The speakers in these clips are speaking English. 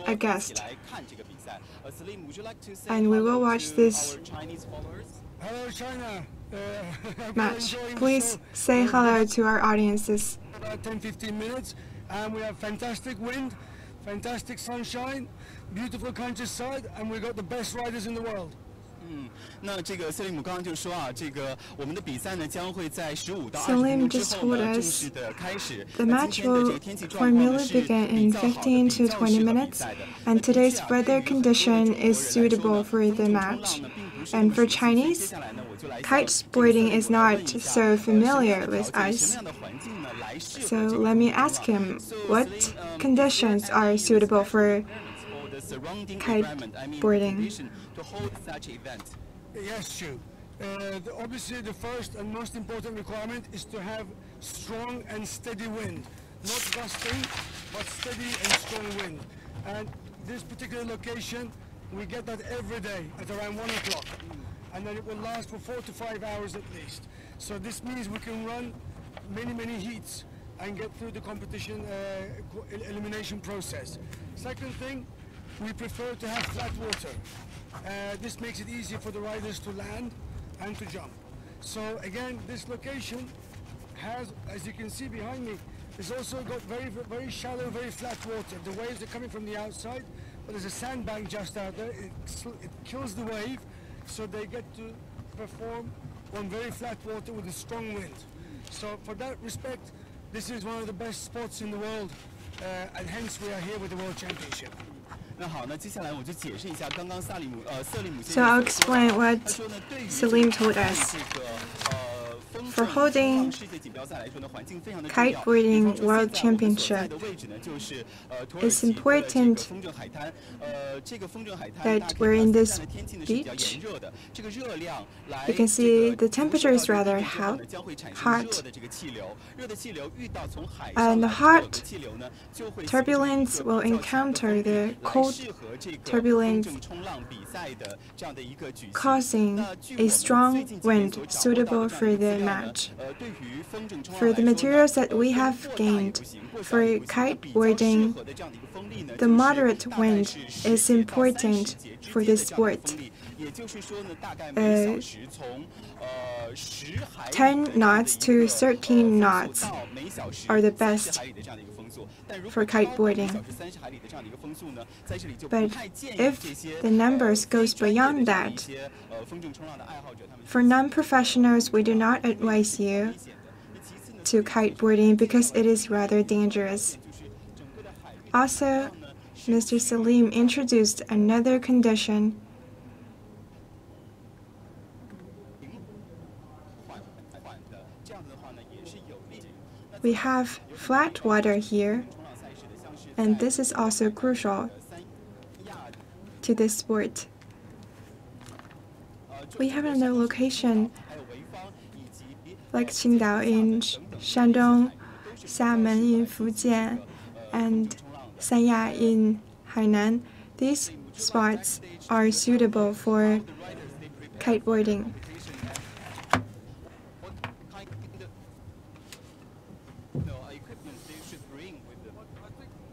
a guest. And we will watch this match. Please say hello to our audiences. About 10-15 minutes, and we have fantastic wind, fantastic sunshine, beautiful countryside, and we got the best riders in the world. 那这个瑟琳姆刚刚就说啊，这个我们的比赛呢将会在15到20 分 Salim 钟之 just 后 told 呢正 us 式的开始。 the match will formally begin in 15 to 20 minutes, and today's weather condition is suitable for the match. And for Chinese, kiteboarding is not so familiar with us. So let me ask him, what conditions are suitable for kiteboarding? To hold such event. Yes, Shu. Obviously, the first and most important requirement is to have strong and steady wind. Not gusting, but steady and strong wind. And this particular location, we get that every day at around 1 o'clock. And then it will last for 4 to 5 hours at least. So this means we can run many heats and get through the competition elimination process. Second thing, we prefer to have flat water. This makes it easier for the riders to land and to jump. So again, this location has, as you can see behind me, it's also got very shallow, very flat water. The waves are coming from the outside, but there's a sandbank just out there. It kills the wave, so they get to perform on very flat water with a strong wind. So for that respect, this is one of the best spots in the world, and hence we are here with the World Championship. 那好，那接下来我就解释一下刚刚瑟琳姆 So I'll explain what Salim told us. For holding kiteboarding World Championship, it's important that we're in this beach. You can see the temperature is rather hot, and the hot turbulence will encounter the cold turbulence, causing a strong wind suitable for the match. For the materials that we have gained for kiteboarding, the moderate wind is important for this sport. 10 knots to 13 knots are the best for kiteboarding. But if the numbers goes beyond that, for non-professionals, we do not advise you to kiteboarding because it is rather dangerous. Also, Mr. Salim introduced another condition. We have flat water here, and this is also crucial to this sport. We have another location like Qingdao in Shandong, Xiamen in Fujian, and Sanya in Hainan. These spots are suitable for kiteboarding.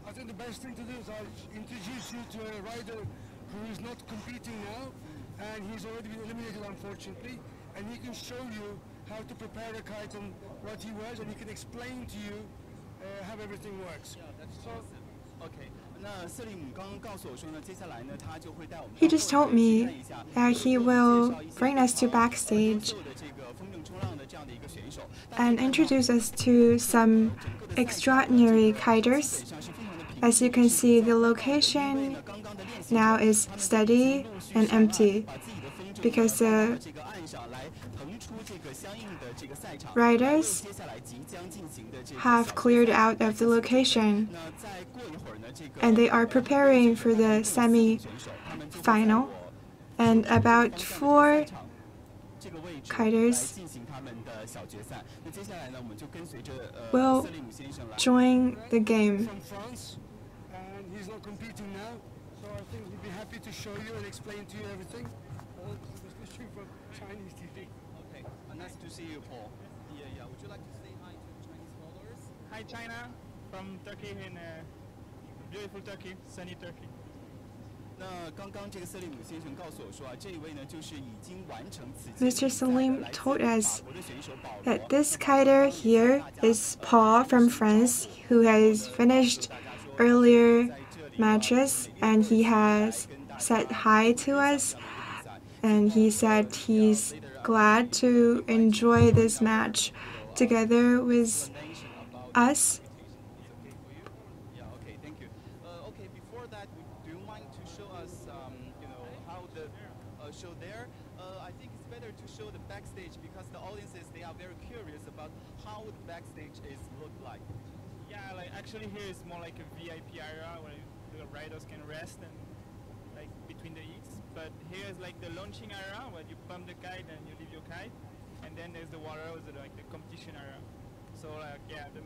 I think the best thing to do is I'll introduce you to a rider who is not competing now, and he's already been eliminated, unfortunately, and he can show you how to prepare a kite and what he wears, and he can explain to you how everything works. He just told me that he will bring us to backstage and introduce us to some extraordinary kiters. As you can see, the location now is steady and empty because the riders have cleared out of the location and they are preparing for the semi-final, and about 4 kiters will join the game. And he's not competing now, so I think he'd be happy to show you and explain to you everything. Especially from Chinese TV. Okay, nice to see you, Paul. Yeah. Would you like to say hi to Chinese followers? Hi, China, from Turkey. And beautiful Turkey, sunny Turkey. 那刚刚这个瑟利姆先生告诉我说啊，这一位呢就是已经完成此前 Mr. Salim told us 法国的选手保罗 that this kiter here is Paul from France, who has finished earlier matches, and he has said hi to us, and he said he's glad to enjoy this match together with us. Yeah, okay, thank you. Okay, before that, do you mind to show us, how the show there? I think it's better to show the backstage because the audiences, they are very curious about how the backstage is look like. Yeah, like actually here is more like a VIP area where the riders can rest and like between the heats. But here is like the launching area where you pump the kite and you leave your kite, and then there's the water, like the competition area. So like yeah, the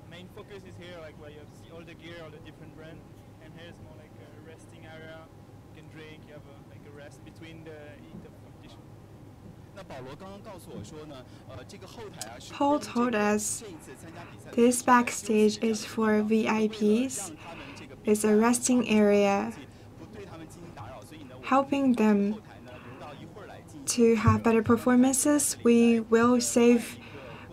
main focus is here, like where you have all the gear, all the different brands, and here is more like a resting area. You can drink, you have like a rest between the heat of competition. 那保罗刚刚告诉我说呢，这个后台啊是 Paul told us this backstage is for VIPs. It's a resting area, 不对他们进行打扰，所以呢， helping them 后台呢留到一会儿来进行。 to have better performances. We will save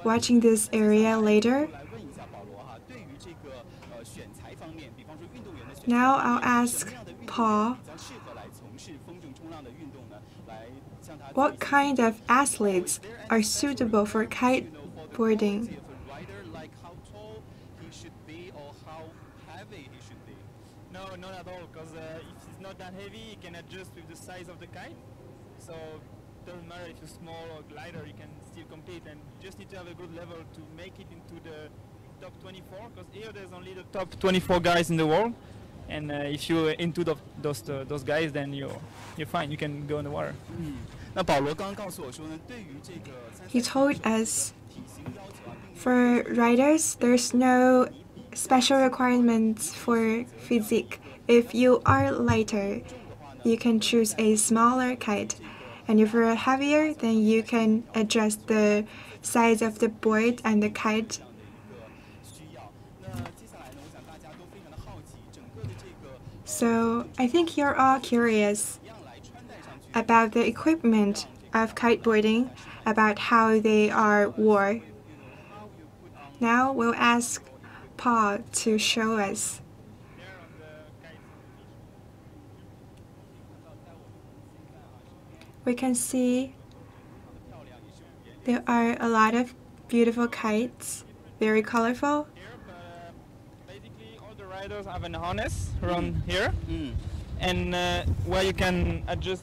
watching this area later. 来问一下保罗哈，对于这个选材方面，比方说运动员的选材， Now I'll 什 ask 么样的运动员 Paul 比较适合来从事风筝冲浪的运动呢？来向他 what kind of athletes are suitable for kiteboarding. If a rider like how tall he should be or how heavy he should be. No, not at all, because if it's not that heavy, you can adjust with the size of the kite. So it doesn't matter if you're small or glider, you can still compete, and you just need to have a good level to make it into the top 24, because here there's only the top 24 guys in the world, and if you're into those guys, then you're fine, you can go in the water. 那保罗刚刚告诉我说呢，对于这个 He told us 体型要求啊，并 for riders, there's no special requirements for physique. If you are lighter, you can choose a smaller kite. And if you're heavier, then you can adjust the size of the board and the kite. 需要。那接下来呢，我想大家都非常的好奇，整个的这个 So I think you're all curious 一样来穿戴上去。 about the equipment of kiteboarding, about how they are wore. Now we'll ask Paul to show us. There on the kite. We can see there are a lot of beautiful kites, very colorful. Here, but basically all the riders have an harness around here, 嗯 and where you can adjust.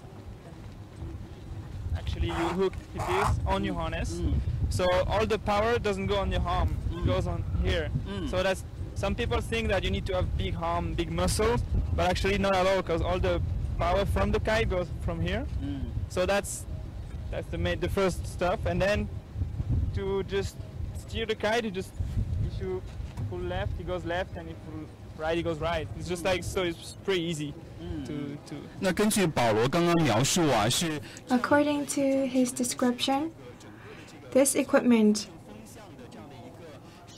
Actually, you hook this on your harness, so all the power doesn't go on your arm; it goes on here. So that's some people think that you need to have big arm, big muscles, but actually not at all, because all the power from the kite goes from here. 嗯 So that's the first stuff, and then to just steer the kite, if you pull left, it goes left, and if you pull right, it goes right. It's just like so. It's pretty easy to. 那根据保罗刚刚描述啊，是 According to his description, this equipment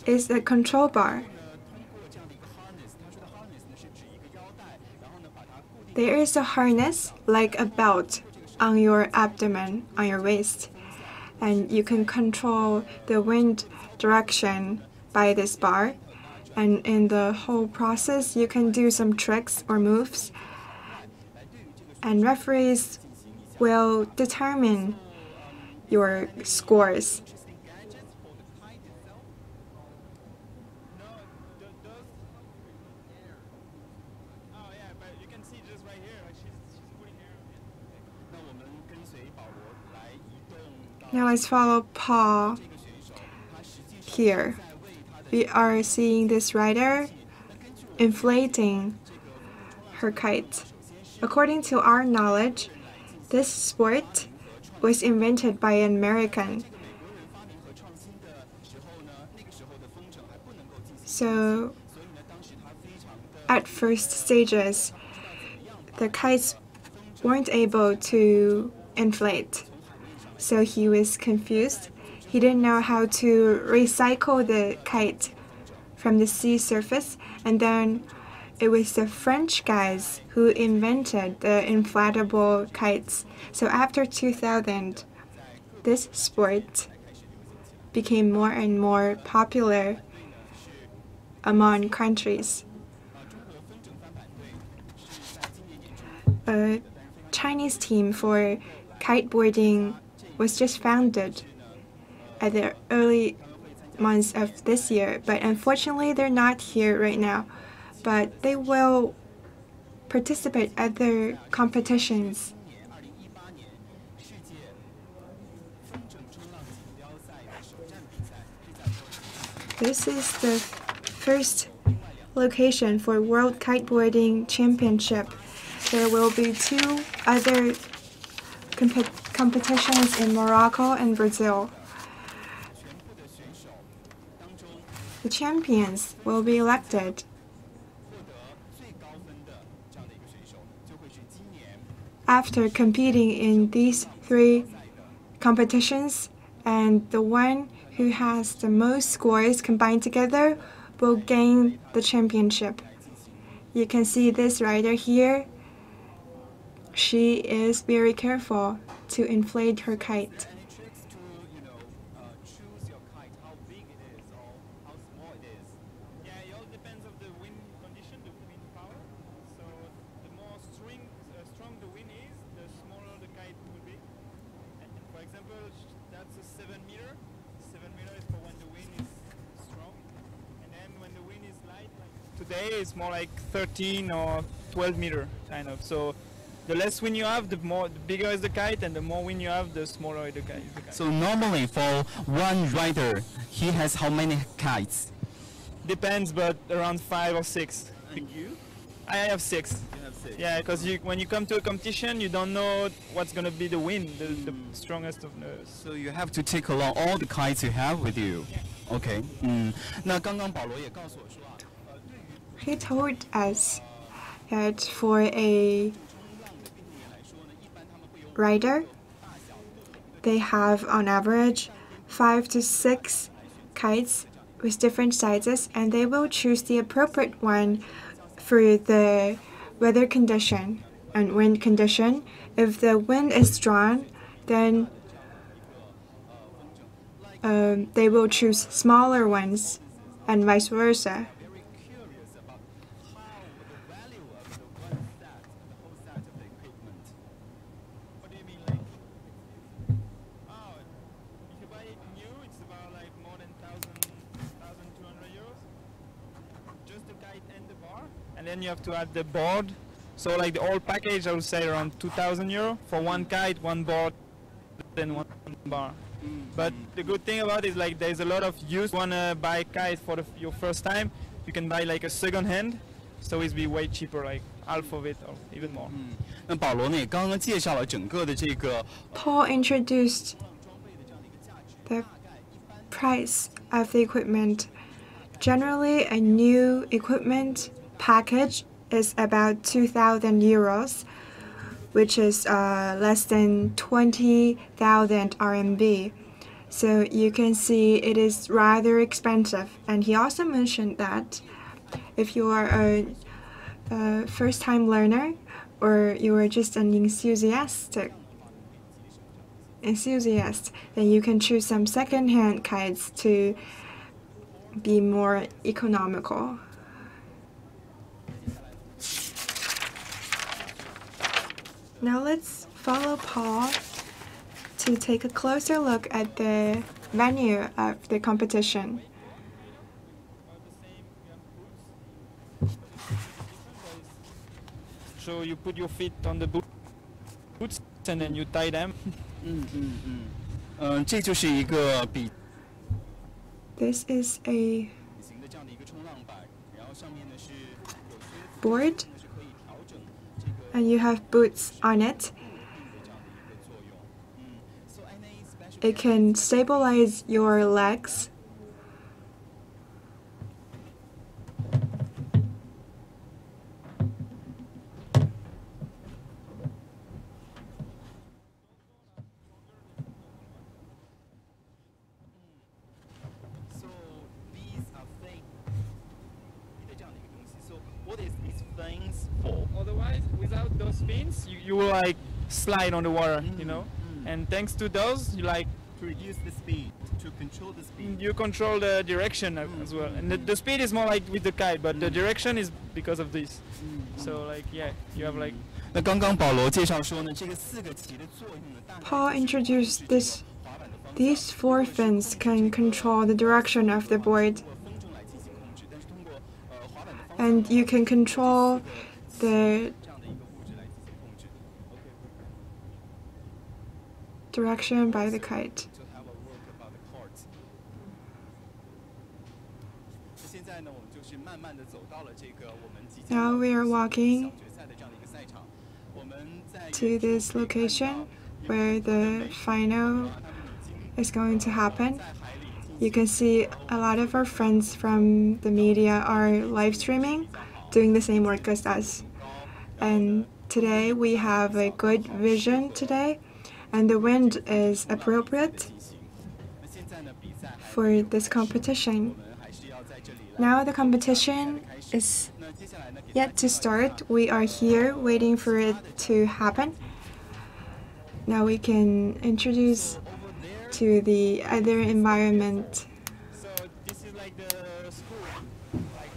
is a control bar. 通过这样的一个 harness， 他说的 harness 呢是指一个腰带，然后呢把它固定 There is a harness like a belt on your abdomen, on your waist, and you can control the wind direction by this bar. And in the whole process, you can do some tricks or moves, and referees will determine your scores. gadgets for the kite itself. Oh yeah, but you can see just right here, like she's putting here. 那我们跟随保罗来移动到 Now let's follow Paul 这个选手，他实际上 here. 在为他的 We are seeing this rider inflating her kite. According to our knowledge, this sport was invented by an American. 发明和创新的时候呢，那个时候的风筝还不能够进行， So 所以呢，当时他非常的 at first stages, the kites weren't able to inflate. So he was confused. He didn't know how to recycle the kite from the sea surface, and then it was the French guys who invented the inflatable kites. So after 2000, this sport became more and more popular among countries. A Chinese team for kiteboarding was just founded at the early months of this year, but unfortunately they're not here right now. But they will participate at their competitions. This is the first location for World Kiteboarding Championship. There will be 2 other competitions in Morocco and Brazil. The champions will be elected. After competing in these 3 competitions, and the one who has the most scores combined together will gain the championship. You can see this rider here. She is very careful to inflate her kite. Today it's more like 13 or 12 meter kind of. So the less wind you have, the bigger is the kite, and the more wind you have, the smaller is the kite. So normally for one rider, he has how many kites? Depends, but around 5 or 6. And you? I have 6. You have 6. Yeah, because when you come to a competition, you don't know what's going to be the wind, the strongest of the... So you have to take along all the kites you have with you. Okay. 那刚刚保罗也告诉我说啊。He told us that for a rider, they have on average 5 to 6 kites with different sizes, and they will choose the appropriate one for the weather condition and wind condition. If the wind is strong, then they will choose smaller ones, and vice versa. And then you have to add the board. So like the whole package, I would say around 2,000 euro for one kite, one board, then one bar. But the good thing about it is like there's a lot of use. You wanna buy a kite for your first time, you can buy like a second hand, so it's be way cheaper, like half of it or even more. 那保罗呢也刚刚介绍了整个的这个 Paul introduced the price of the equipment. Generally, a new equipment package is about 2,000 euros, which is less than 20,000 RMB. So you can see it is rather expensive. And he also mentioned that if you are a first-time learner or you are just an enthusiast, then you can choose some second-hand kites to be more economical. Now let's follow Paul to take a closer look at the venue of the competition. So you put your feet on the boots and then you tie them. 这就是一个比 This is a board, and you have boots on it. It can stabilize your legs. careful. Otherwise, without those fins, you will like slide on the water, you know. And thanks to those, you like To reduce the speed, to control the speed. you control the direction as well. And the speed is more like with the kite, but the direction is because of this. So like yeah, you have like. 那刚刚保罗介绍说呢，这个4个鳍的作用呢，大概 Paul introduced these 4 fins can control the direction of the board, 风筝来进行控制，但是通过滑板的方式 and you can control the 这样的一个物质来进行控制。direction by the kite. To have a look about the cards. 现在呢，我们就是慢慢的走到了这个我们即将 Now we are 小 walking 决赛的这样的一个赛场。我们在 to this location where the final is going to happen. You can see a lot of our friends from the media are live streaming, doing the same work as us. And today we have a good vision today, and the wind is appropriate 那现在呢，比赛还 for this competition. 我们还是要在这里来 Now the competition is 那接下来呢， yet to start. We are here waiting for it to happen. Now we can introduce over there. to the other environment. So this is like the school. Like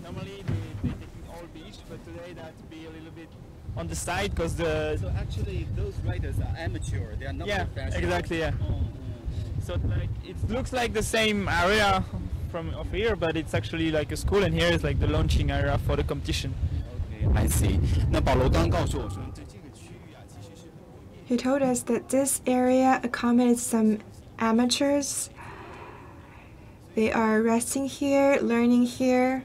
normally they take all beach, but today they have to be a little bit on the side because the So actually, those riders are amateur. They are not yeah professional. exactly yeah. So like it looks like the same area from of here, but it's actually like a school, and here is like the launching area for the competition. Okay, I see. 那保罗刚告诉我说，这个区域啊，其实是 He told us that this area accommodates some amateurs. They are resting here, learning here.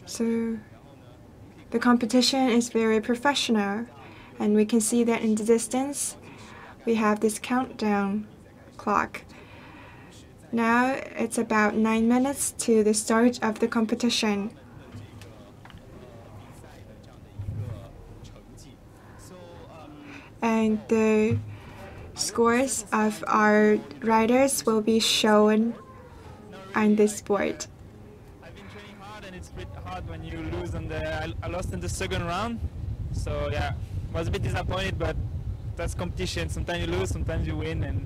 So the competition is very professional, and we can see that in the distance we have this countdown clock. Now it's about 9 minutes to the start of the competition. And the scores of our riders will be shown on this board. I've been training hard, and it's a bit hard when you lose on the. I lost in the second round, so yeah, was a bit disappointed, but that's competition. Sometimes you lose, sometimes you win, and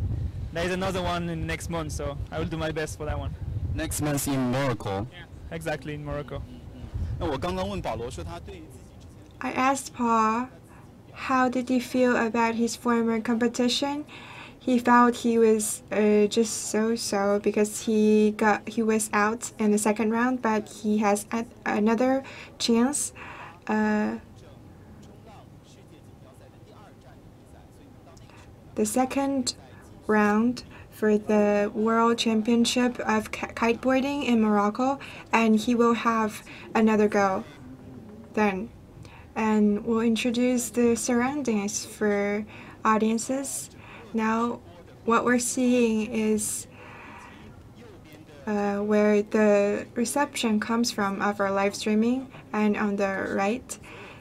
there is another one in next month, so I will do my best for that one. next month in Morocco. Yeah, exactly in Morocco. 那我刚刚问保罗说，他对于自己之前 I asked Paul, how did he feel about his former competition? He felt he was just so because he was out in the second round, but he has another chance. The second round for the World Championship of Kiteboarding in Morocco, and he will have another go then. And we'll introduce the surroundings for audiences. Now, what we're seeing is where the reception comes from of our live streaming, and on the right,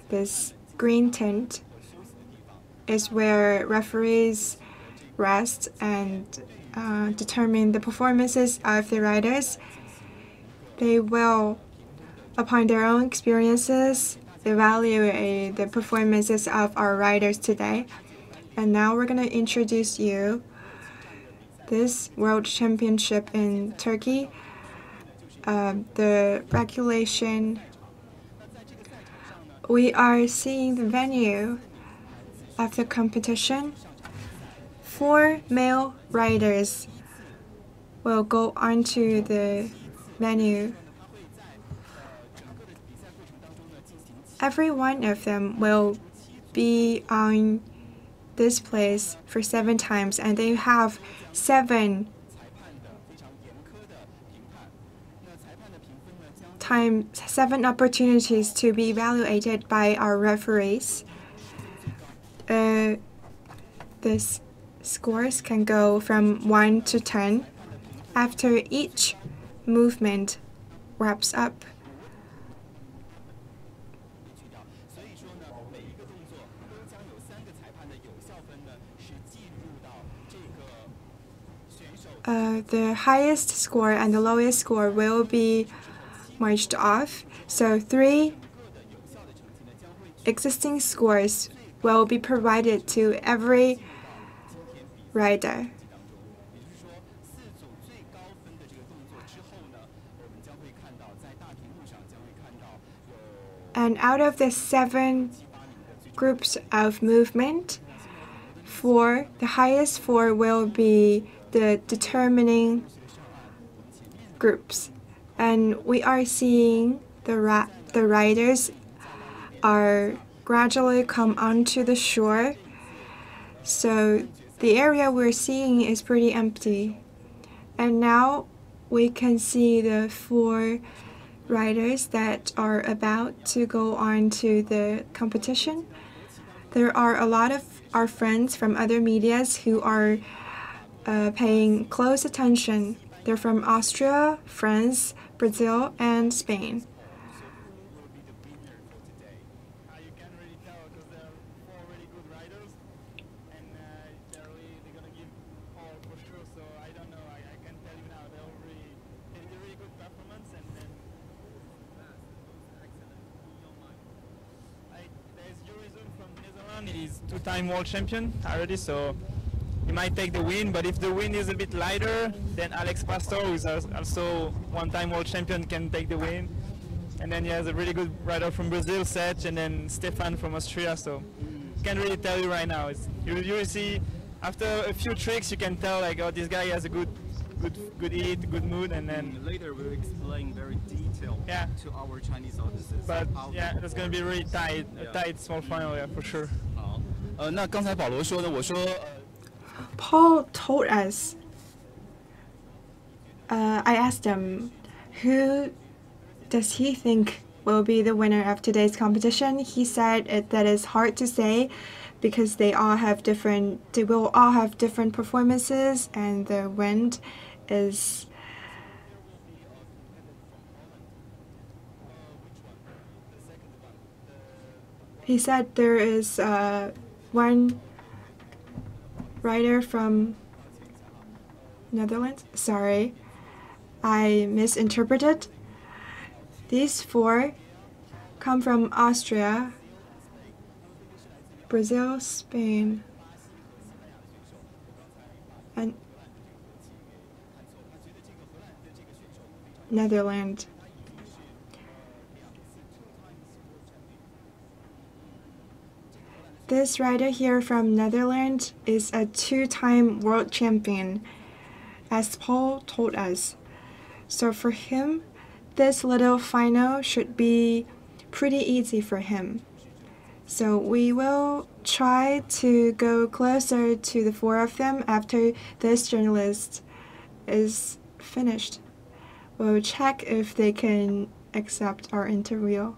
this green tint is where referees rest and determine the performances of the riders. They will, upon their own experiences, evaluate the performances of our riders today. And now we're going to introduce you this World Championship in Turkey. The regulation, we are seeing the venue of the competition. 4 male riders will go onto the venue. Every one of them will be on this place for 7 times, and they have 7 opportunities to be evaluated by our referees. This scores can go from 1 to 10 after each movement wraps up. The highest score and the lowest score will be marched off. So 3 existing scores will be provided to every rider. And out of the 7 groups of movement, the highest 4 will be the determining groups. And we are seeing the riders are gradually come onto the shore. So the area we're seeing is pretty empty. And now we can see the 4 riders that are about to go on to the competition. There are a lot of our friends from other medias who are paying close attention. They're from Austria, France, Brazil, and Spain. You can really tell because there are 4 really good riders, and they're going to give all for sure. So I don't know. I can tell you now they did a really good performance, and then there's Jurizum from Netherlands. He's 2-time world champion already, so he might take the win. But if the win is a bit lighter, then Alex Pastor, who's also 1-time world champion, can take the win. And then he has a really good rider from Brazil, Seth, and then Stefan from Austria. So can't really tell you right now. You see, after a few tricks, you can tell like, oh, this guy has a good hit, good mood, and then later we'll explain very detailed to our Chinese audiences. But yeah, it's going to be really tight, a tight small final, yeah, for sure. 好，那刚才保罗说的，我说。 Paul told us, I asked him, who does he think will be the winner of today's competition? He said that is hard to say because they will all have different performances, and the wind is he said there is one rider from Netherlands. Sorry, I misinterpreted. These 4 come from Austria, Brazil, Spain, and Netherlands. This rider here from Netherlands is a 2-time world champion, as Paul told us. So for him, this little final should be pretty easy for him. So we will try to go closer to the 4 of them after this journalist is finished. We'll check if they can accept our interview.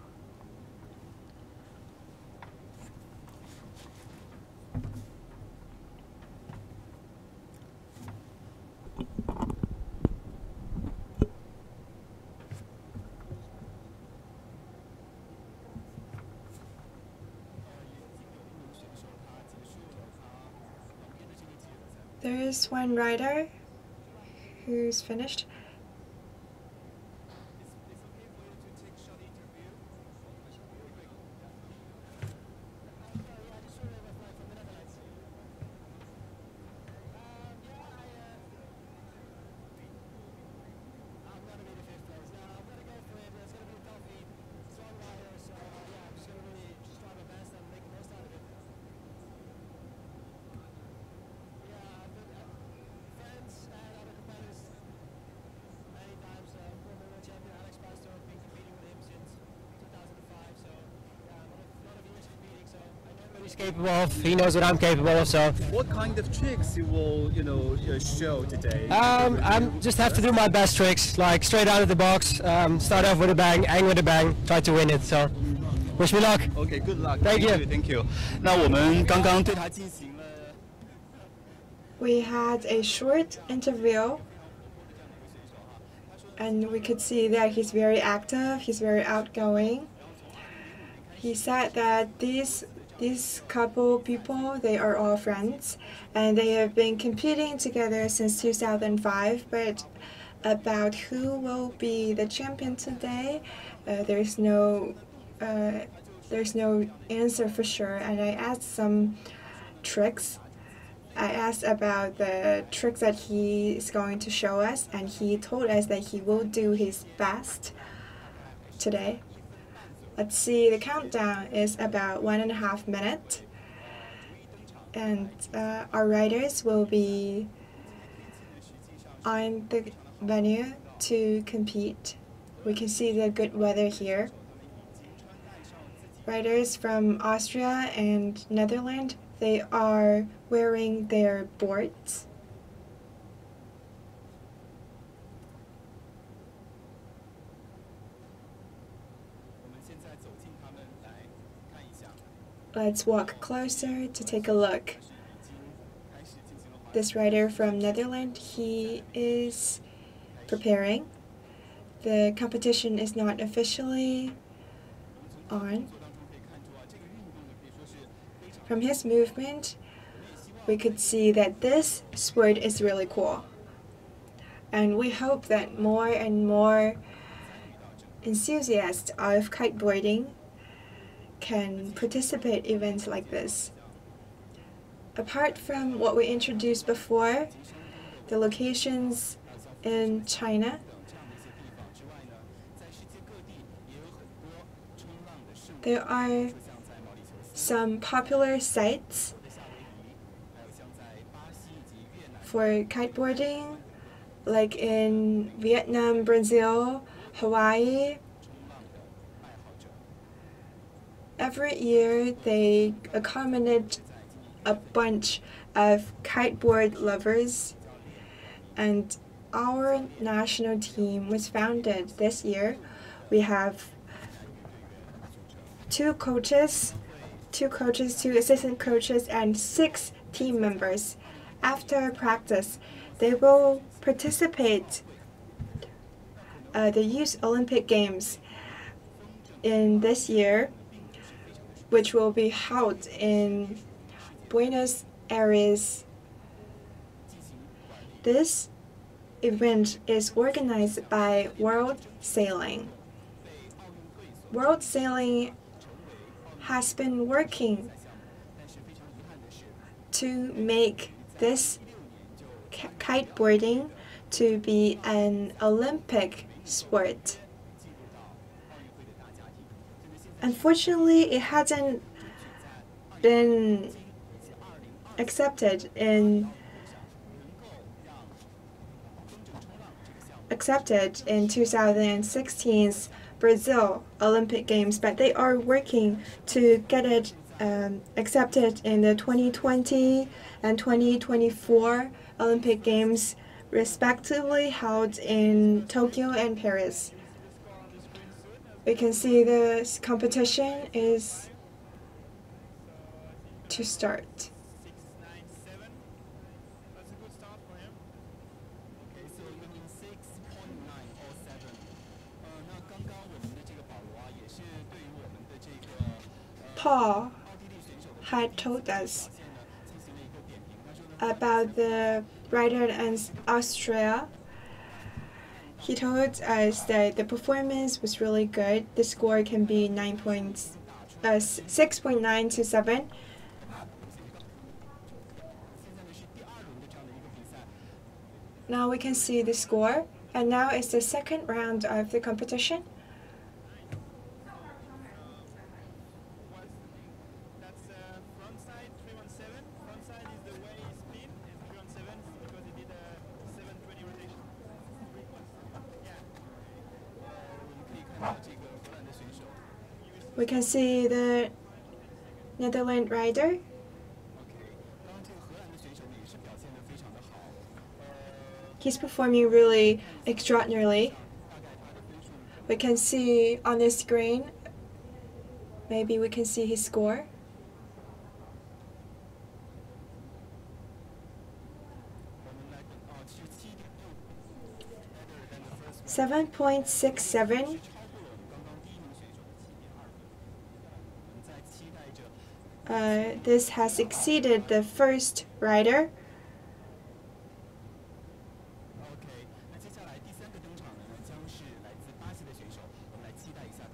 There is one rider who's finished. He's capable of. He knows what I'm capable of. So. What kind of tricks you will, show today? I'm just have to do my best tricks, like straight out of the box. Start off with a bang, end with a bang, try to win it. So, wish me luck. Okay, good luck. Thank you. Thank you. 那我们刚刚对他进行了。We had a short interview, and we could see that he's very active. He's very outgoing. He said that these couple people, they are all friends, and they have been competing together since 2005, but about who will be the champion today, there's no there's no answer for sure, and I asked some tricks. I asked about the tricks that he is going to show us, and he told us that he will do his best today. Let's see, the countdown is about 1.5 minutes, and our riders will be on the venue to compete. We can see the good weather here. Riders from Austria and Netherlands, they are wearing their boards. Let's walk closer to take a look. This rider from Netherlands, he is preparing. The competition is not officially on. From his movement, we could see that this sport is really cool. And we hope that more and more enthusiasts of kiteboarding can participate in events like this. Apart from what we introduced before, the locations in China, there are some popular sites for kiteboarding, like in Vietnam, Brazil, Hawaii. Every year they accommodate a bunch of kiteboard lovers, and our national team was founded this year. We have two coaches, two assistant coaches, and 6 team members. After practice, they will participate the Youth Olympic Games in this year, which will be held in Buenos Aires. This event is organized by World Sailing. World Sailing has been working to make this kiteboarding to be an Olympic sport. Unfortunately, it hasn't been accepted in 2016's Brazil Olympic Games, but they are working to get it accepted in the 2020 and 2024 Olympic Games, respectively held in Tokyo and Paris. We can see this competition is to start. Paul had told us about the rider in Austria. He told us that the performance was really good. The score can be 6.9 to 7. Now we can see the score, and now it's the second round of the competition. We can see the Netherlands rider. He's performing really extraordinarily. We can see on the screen, maybe we can see his score. .67. This has exceeded the first rider.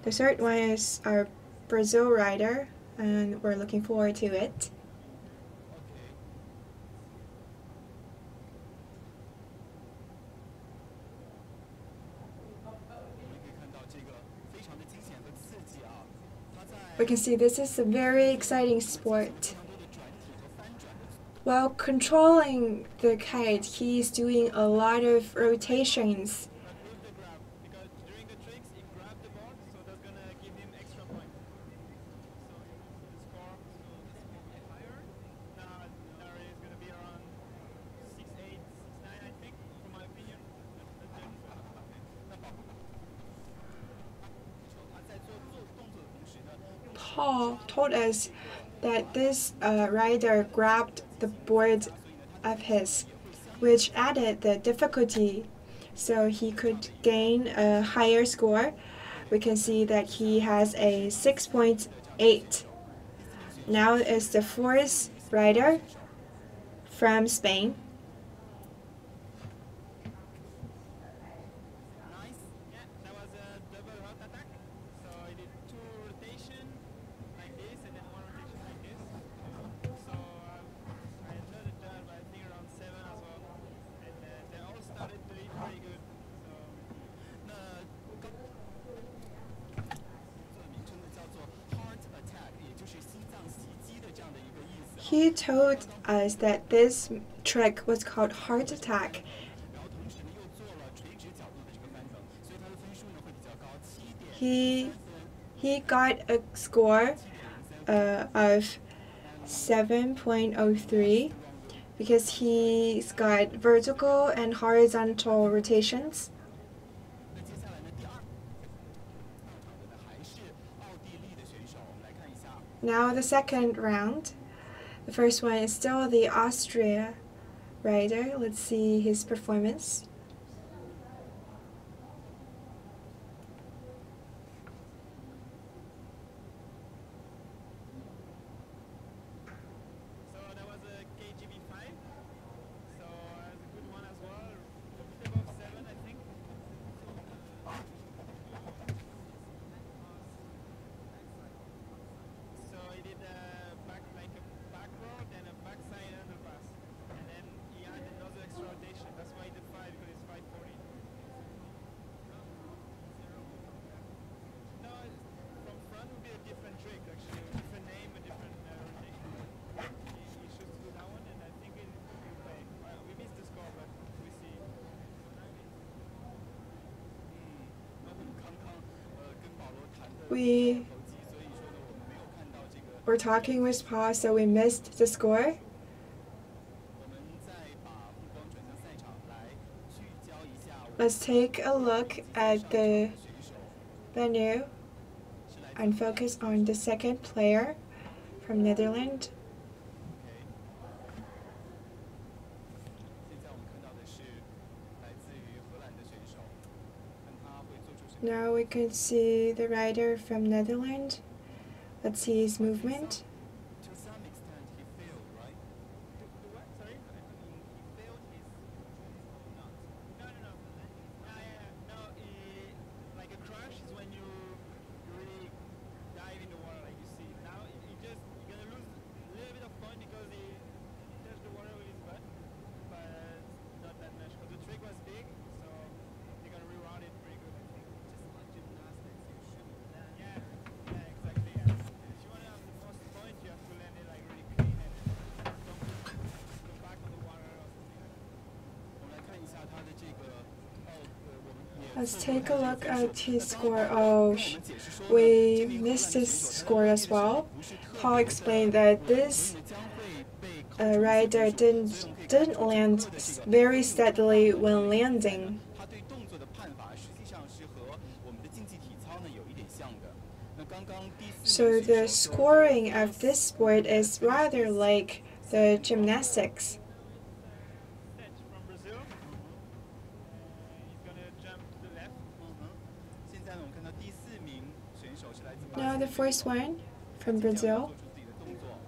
The third one is our Brazil rider, and we're looking forward to it. We can see this is a very exciting sport. While controlling the kite, he is doing a lot of rotations. Paul told us that this rider grabbed the board of his, which added the difficulty, so he could gain a higher score. We can see that he has a 6.8. Now is the fourth rider from Spain. He told us that this trick was called heart attack. He got a score of 7.03 because he's got vertical and horizontal rotations. Now the second round. The first one is still the Austria rider. Let's see his performance. So that was a KGB5. So that's a good one as well. Above 7, I think. So he did back like a back row, then a backside underpass, and then he had another extra rotation. That's why he did 5, because it's 540. No, from front would be a different trick actually, a different name, a different rotation. He should do that one, and I think it will play. We missed the score, but we see. We were talking with Paul, so we missed the score. Let's take a look at the venue and focus on the second player from Netherlands. Now we can see the rider from Netherlands. Let's see his movement. To some extent, he failed, right? The what? Sorry? He failed his... No. No. Like a crash is when you really dive in the water, like you see. Now, you're gonna lose a little bit of point because he touched the water with his butt, but not that much. Because the trick was big, so you're gonna reroute it pretty good, I think. Just like gymnastics, you should. Yeah, exactly. Yeah. If you want to have the most point, you have to land it like really clean and don't go back on the water or something like that. 我们来看一下他的这个Let's take a look at his score. Oh, we missed his score as well. Paul explained that this rider didn't land very steadily when landing. 他对动作的判法实际上是和我们的竞技体操呢有一点像的。那刚刚第四 So the scoring of this sport is rather like the gymnastics. From Brazil. He's gonna jump to the left. 现在呢，我们看到第四名选手是来自巴 Now the first one from Brazil 做出自己的动作。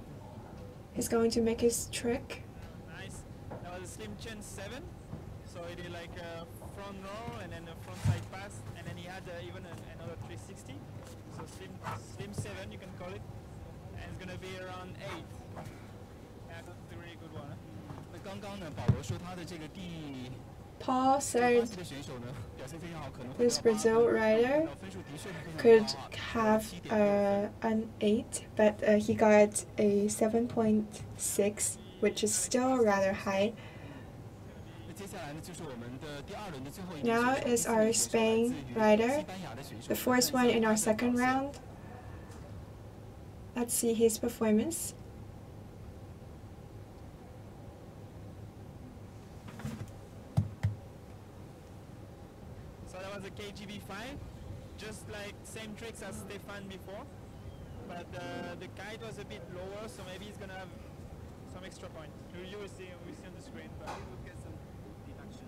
is going to make his trick. Nice. That was a slim chin 7. So he did like a front row and then a front side pass, and then he had even another 360. So slim 7 you can call it, and it's gonna be around 8. Yeah, that's a really good one. 那刚刚呢，保罗说他的这个第 Paul said 巴西的选手呢表现非常好，可能会 this Brazil rider 分数的确是非常 could 高啊 have an 8, but he got a 7.6, which is still rather high. 那接下来呢，就是我们的第二轮的最后一个 Now 选手 is our Spain rider, 西班牙的选手 the fourth one in our second round. Let's see his performance. So that was a KGB5, just like same tricks as Stefan before, but the kite was a bit lower, so maybe he's gonna have some extra point. You will see on the screen. But We'll get some deduction.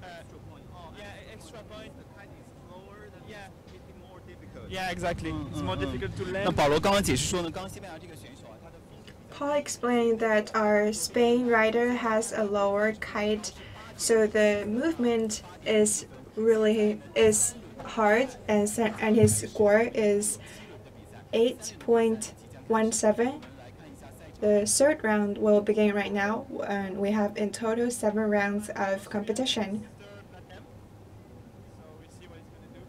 Extra point. Oh, yeah, extra point. The kite is lower, then Yeah. it's a bit more difficult. Yeah, exactly. It's more difficult to 那 land. 保罗刚刚解释说呢，刚刚西班牙这个选手啊，他的风 Paul explained that our Spain rider has a lower kite, so the movement is hard, and his score is 8.17. The third round will begin right now, and we have in total 7 rounds of competition. Third attempt. So we'll see what he's gonna do.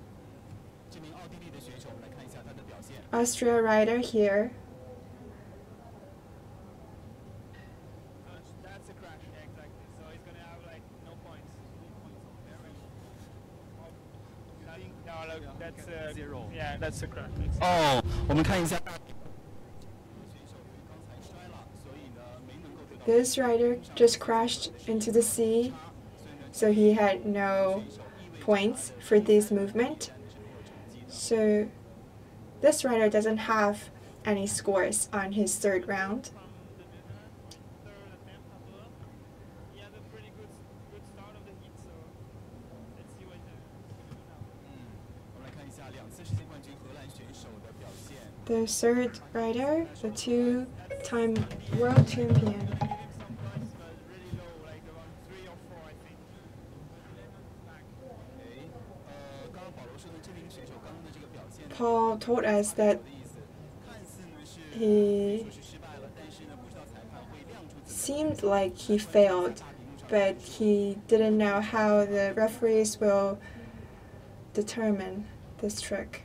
这名奥地利的选手，我们来看一下他的表现。 Austria rider here. So that's a crash. Yeah, exactly. So he's gonna have like no points. No, look, that's Zero. Yeah, that's a crash. 哦，我们看一下。选手因为刚才摔了，所以呢没能够得到 This rider just crashed into the sea, so he had no points for this movement. So this rider doesn't have any scores on his third round. Third attempt as well. He had a pretty good start of the heat, so let's see what he's gonna do now. 我们来看一下2次世界冠军荷兰选手的表现。 The third rider, the 2-time world champion, Give him some points, but really low, like around 3 or 4, I think. Back. 刚刚保罗说的这名选手刚刚的这个表现呢， Paul told us that 的意思，看似呢是 he 说是失败了，但是呢不知道裁判会亮出紫色 seemed like he failed, but he didn't know how the referees will determine this trick.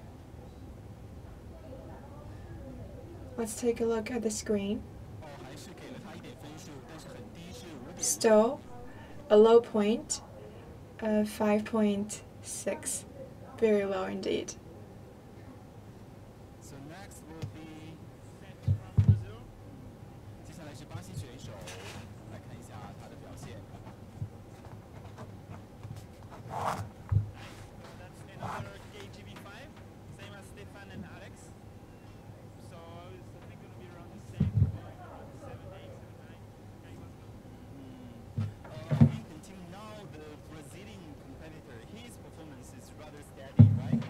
Let's take a look at the screen. 哦，还是给了他一点分数，但是很低，是5.6。 Still, a low point of 5.6. Very low indeed. So next will be From Brazil. 接下来是巴西选手，来看一下他的表现。 That's another KGB5, same as Stefan and Alex. So I think it'll be around the same, like around 7, 8, 7, 9. Okay, let's go. We continue now. The Brazilian competitor, his performance is rather steady, right?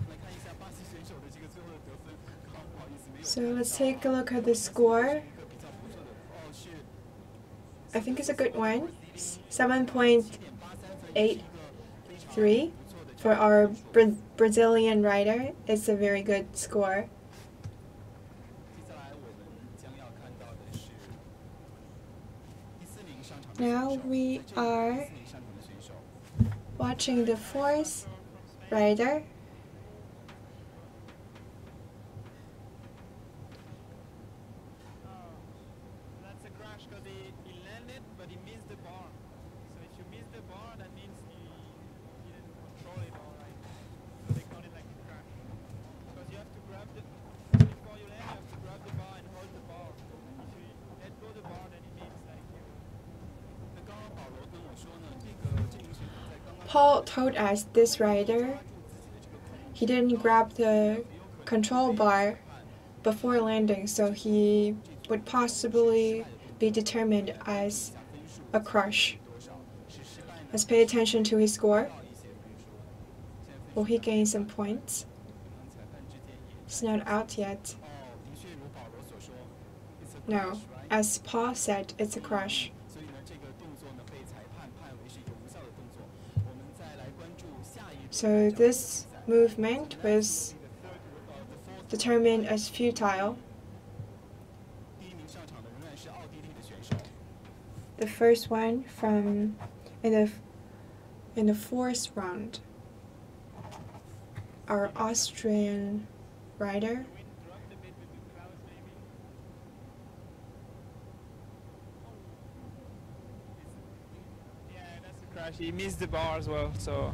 来看一下巴西选手的这个最后的得分。刚不好意思没有。 So let's take a look at the score. 一个比较不错的，哦是 I think it's a good one. 7.83 for our Brazilian rider. It's a very good score. 接下来我们将要看到的是第4名上场的 Now 选手。 we 在这里 are 第4名上场的选手。 watching the fourth rider. That's a crash because he landed, but he missed the bar. So if you miss the bar, that means he didn't control it all right. So they count it like a crash. Because you have to grab before you land, you have to grab the bar and hold the bar. If you let go the bar, then it means like you. 那刚刚保罗跟我说呢，这名选手在刚刚 Paul told us this rider, he didn't grab the control bar before landing, so he would possibly be determined as a crush. Let's pay attention to his score. Will he gain some points? It's not out yet. 哦，的确如保罗所说 ，it's a No, crash, right? as Paul said, it's a crush. 所以呢，这个动作呢被裁判判为是一个无效的动作。我们再来关注下一 So this 比赛。movement was determined as futile. The first one from in the fourth round, our Austrian rider crash. He missed the bar as well, so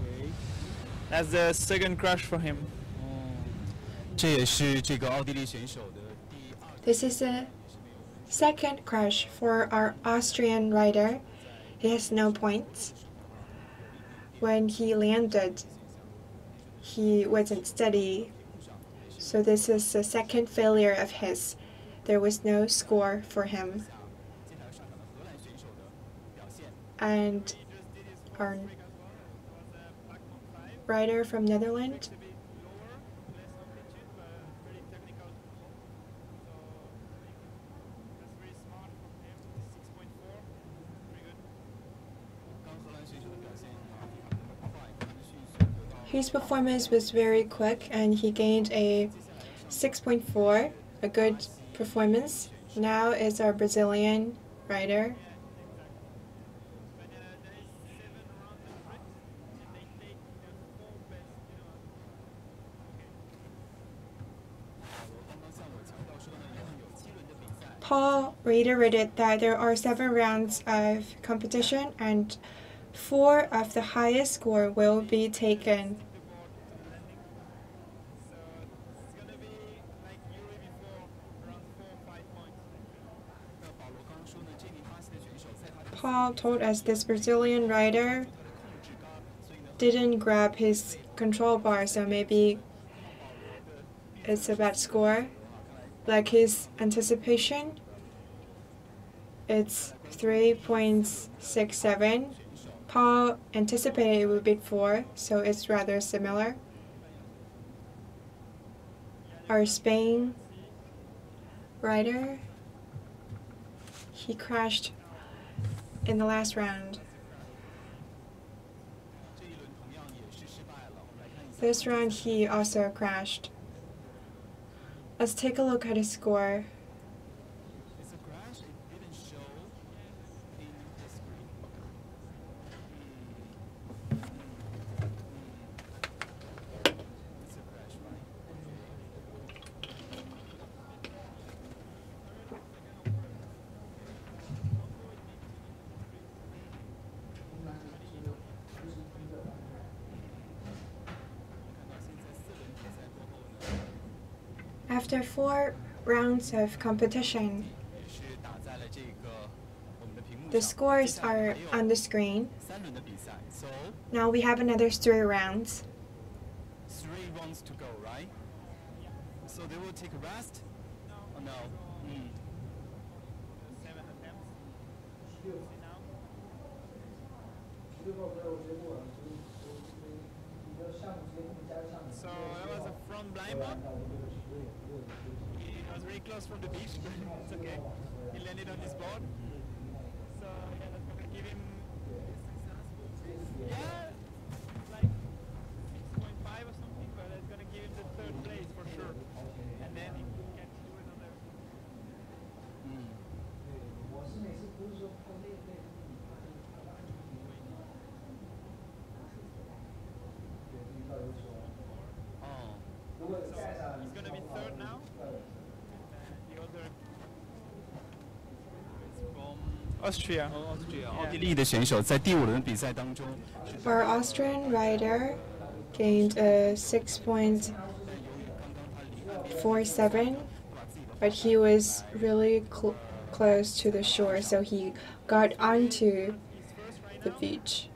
that's the second crash for him. This is the second crash for our Austrian rider. He has no points. When he landed, he wasn't steady, so this is the second failure of his. There was no score for him. And our rider from Netherlands, his performance was very quick and he gained a 6.4, a good performance. Now is our Brazilian rider. Paul reiterated that there are 7 rounds of competition and 4 of the highest score will be taken. Paul told us this Brazilian rider didn't grab his control bar, so maybe it's a bad score. Like his anticipation, it's 3.67. Paul anticipated it would be 4, so it's rather similar. Our Spain rider, he crashed in the last round. This round he also crashed. Let's take a look at his score. After 4 rounds of competition, the scores are on the screen. Now we have another 3 rounds. 3 rounds to go, right? So they will take a rest? Or no? 7 attempts. So that was a front blind one. He was very close from the beach, but it's okay. He landed on his board. So yeah, that's gonna give him like 6.5 or something, but it's gonna give him the 3rd place for sure. And then he can do another. So he's gonna be 3rd now. The other from Austria.奥地利的选手在第5轮比赛当中， Our Austrian rider gained a 6.47, but he was really close to the shore, so he got onto the beach.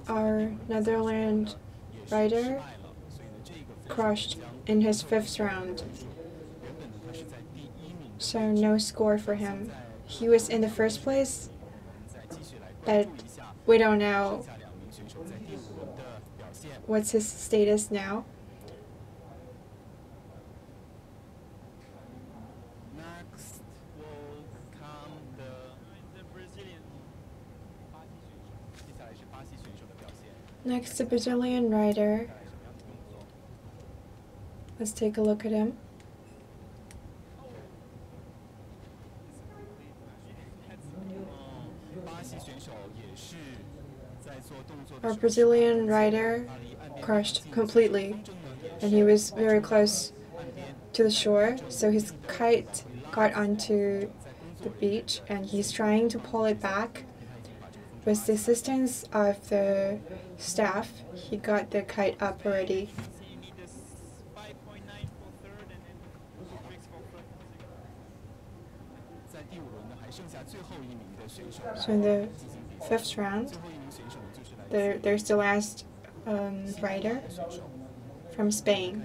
Our Netherlands rider crashed in his 5th round, so no score for him. He was in the 1st place, but we don't know what's his status now. Next Next, a Brazilian rider. Let's take a look at him. Our Brazilian rider crashed completely, and he was very close to the shore, so his kite got onto the beach and he's trying to pull it back. With the assistance of the staff, he got the kite up already. So in the 5th round, there's the last rider from Spain.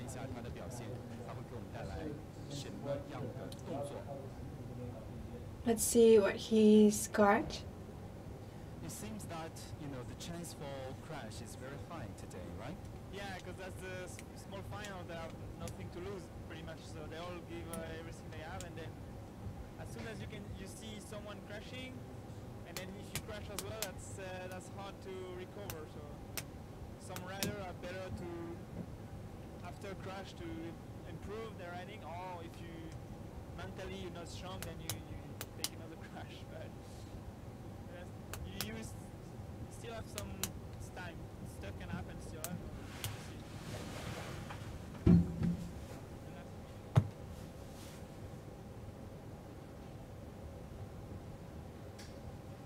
Let's see what he's got. It seems that, the chance for crash is very high today, right? Yeah, because that's the small final. They have nothing to lose, pretty much. So they all give everything they have, and then as soon as you see someone crashing, and then if you crash as well, that's hard to recover. So some riders are better to, after a crash, to improve their riding, or if you mentally you're not strong, then you take another crash. But you still have some time. Stuff can happen still.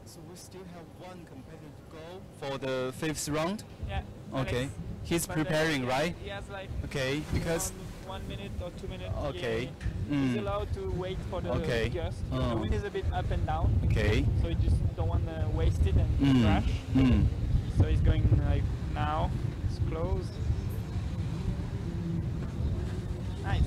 So we still have one competitor to go for the 5th round? Yeah. Okay. He's preparing, right? He has like Okay, because 1 minute or 2 minutes. Okay. He's allowed to wait for the Okay. gust. The wind is a bit up and down. Okay. So you just don't want to waste it and crash. So he's going like now. It's closed. Nice.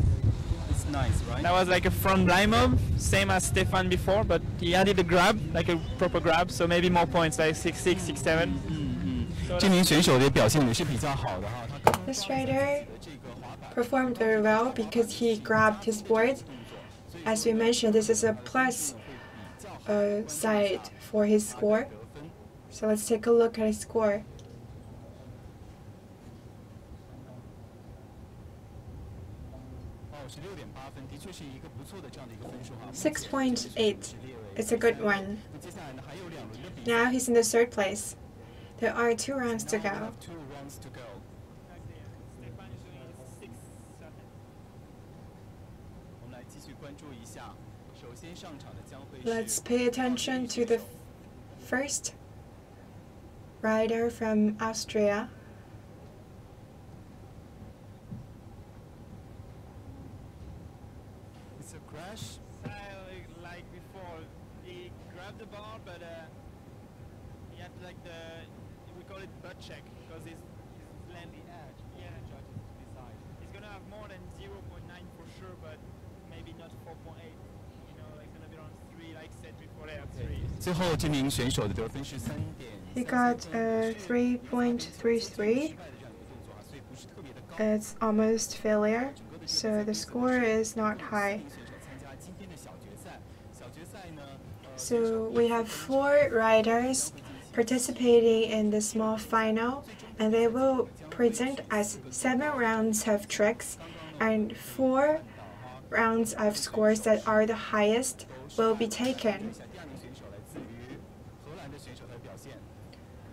It's nice, right? That was like a front blind mob, same as Stefan before, but he added a grab, like a proper grab, so maybe more points, like 6-6, 6-7. This rider performed very well because he grabbed his board. As we mentioned, this is a plus side for his score. So let's take a look at his score. 6.8. It's a good one. Now he's in the 3rd place. There are 2 rounds to go. Let's pay attention to the first rider from Austria. It's a crash. Like before, he grabbed the bar, but he had like we call it butt check, because he's landing edge. Yeah. He's gonna have more than 0.9 for sure, but maybe not 4.8. Like gonna be around 3, like said before. There, 3. 最后这名选手的得分是3 He got a 3.33. It's almost failure, so the score is not high. So we have 4 riders participating in the small final, and they will present us 7 rounds of tricks, and 4 rounds of scores that are the highest will be taken.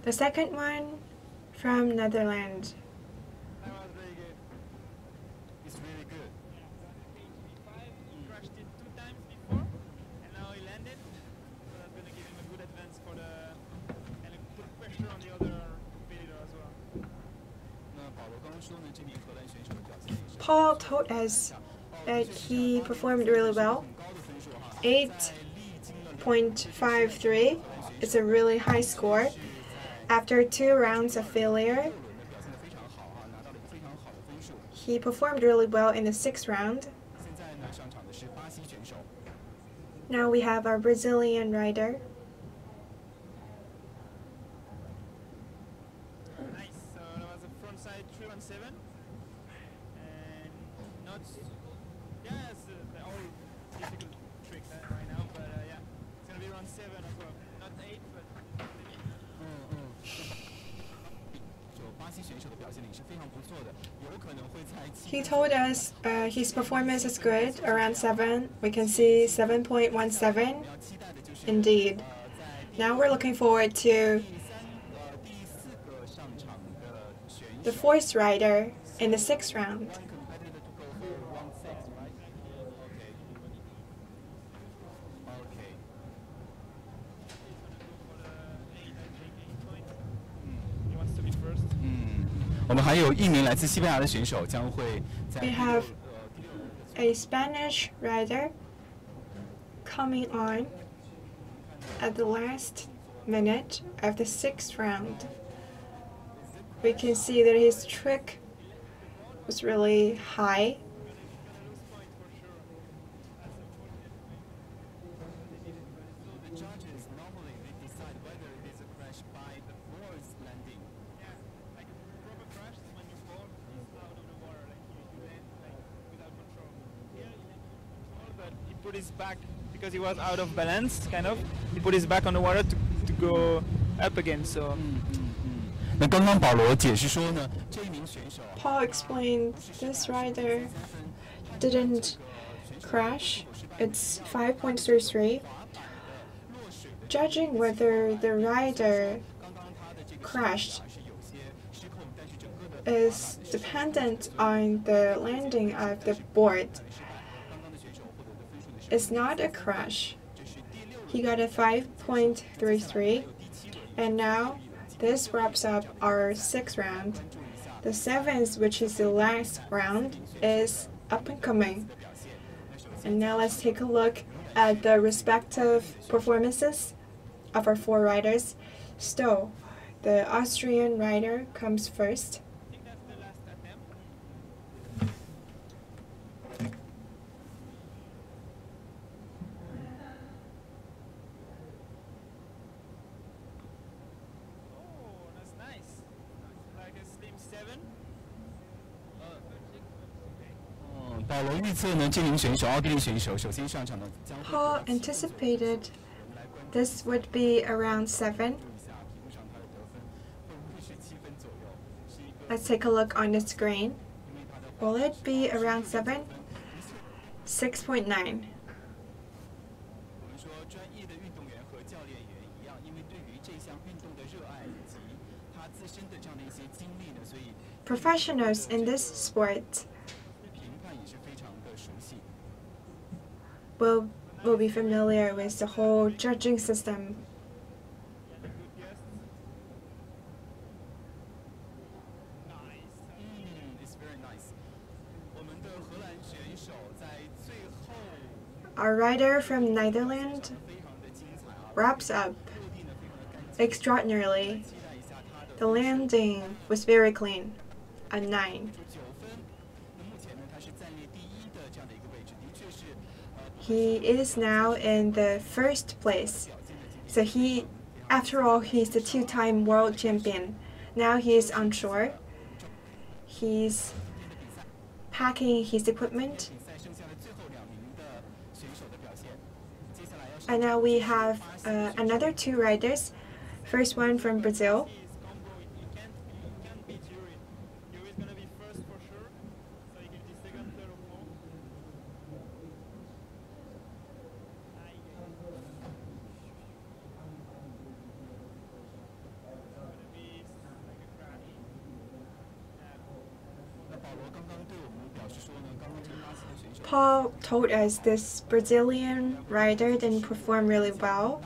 The second one from Netherlands. That was very good. It's really good. He crashed it 2 times before, and now he landed. So that's gonna give him a good advance for and put pressure on the other competitor as well. Paul told us that he performed really well. 8.53 is a really high score. After 2 rounds of failure, he performed really well in the 6th round. Now we have our Brazilian rider. Nice. So that was a frontside 317, and not. Yeah, they're all difficult tricks right now, but yeah, it's gonna be around 7 as well. Not 8, but. He told us his performance is good, around 7. We can see 7.17. Indeed. Now we're looking forward to the 4th rider in the 6th round. We have a Spanish rider coming on at the last minute of the 6th round. We can see that his trick was really high. Put his back, because he was out of balance, kind of. He put his back on the water to go up again. So. Paul explained this rider didn't crash. It's 5.33. Judging whether the rider crashed is dependent on the landing of the board. It's not a crash. He got a 5.33, and now this wraps up our 6th round. The 7th, which is the last round, is up and coming. And now let's take a look at the respective performances of our 4 riders. So, the Austrian rider comes first. Paul anticipated this would be around 7. Let's take a look on the screen. Will it be around 7? 6.9. Professionals in this sport will be familiar with the whole judging system. Our rider from Netherlands wraps up extraordinarily. The landing was very clean, a 9. He is now in the 1st place. So after all, he's the 2-time world champion. Now he is on shore. He's packing his equipment. And now we have another 2 riders. First one from Brazil. Paul told us this Brazilian rider didn't perform really well.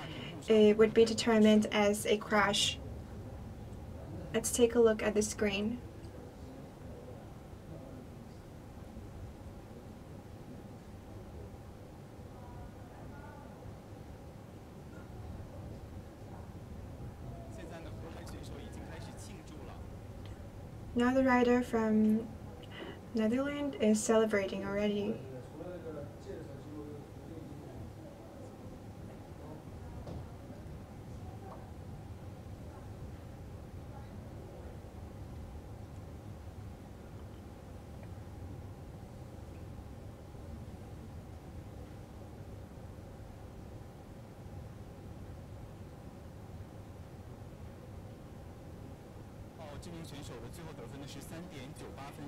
It would be determined as a crash. Let's take a look at the screen. Now the rider from Netherlands is celebrating already.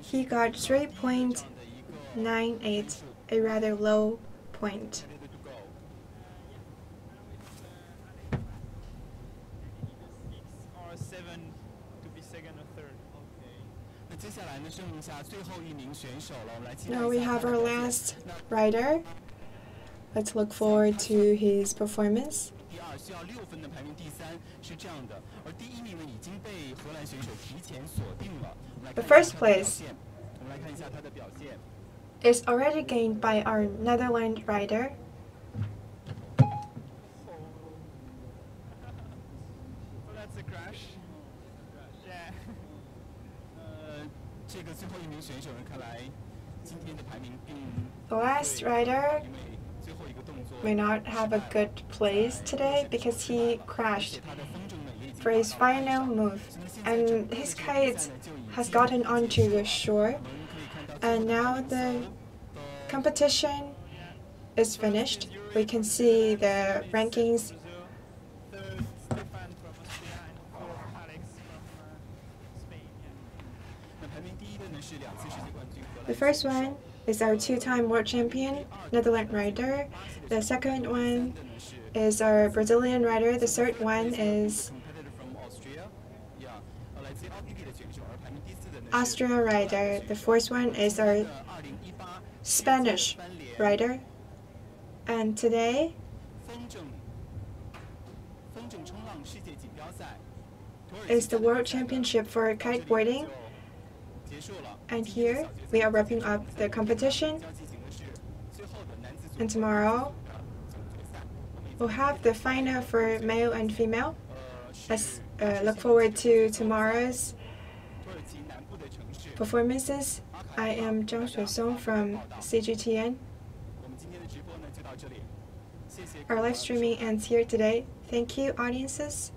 He got 3.98, a rather low point. Or 7 to be second or third. Now we have our last rider. Let's look forward to his performance. The first place is already gained by our Netherlands rider. So that's a crash. Yeah. The last rider may not have a good place today because he crashed for his final move, and his kite has gotten onto the shore, and now the competition is finished. We can see the rankings. Third, Stefan from Austria, and fourth, Alex from Spain. Yeah. The first one is our two-time world champion, Netherlands rider. The second one is our Brazilian rider. The third one is Austria rider. The fourth one is our Spanish rider. And today, is the World Championship for kiteboarding. And here, we are wrapping up the competition. And tomorrow, we'll have the final for male and female. Let's look forward to tomorrow's performances. I am Zhang Xuesong from CGTN. Our live streaming ends here today. Thank you, audiences.